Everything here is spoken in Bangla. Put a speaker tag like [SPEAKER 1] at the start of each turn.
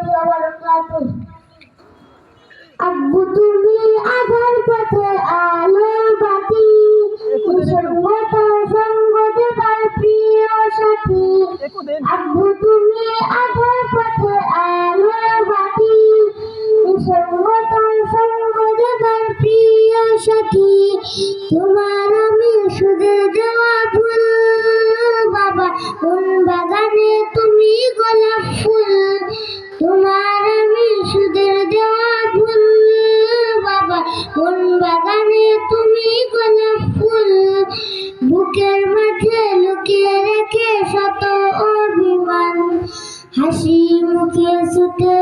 [SPEAKER 1] ওয়া আব্বু তুমি আধার পথে আলোর বাতি, সঙ্গত সঙ্গ দেবার প্রিয় সাথী। আব্বু তুমি আধার পথে আলোর বাতি, সঙ্গত সঙ্গ দেবার প্রিয় সাথী। তোমার আমি সুদের দেওয়া ফুল বাবা, কোন বাগানে তুমি গোলাপ ফুল। তোমার আমি সুদের দেওয়া ফুল বাবা, কোন বাগানে তুমি গোলাপ ফুল। বুকের মাঝে লুকিয়ে রেখে শত অভিমান, হাসি মুখে ছুটে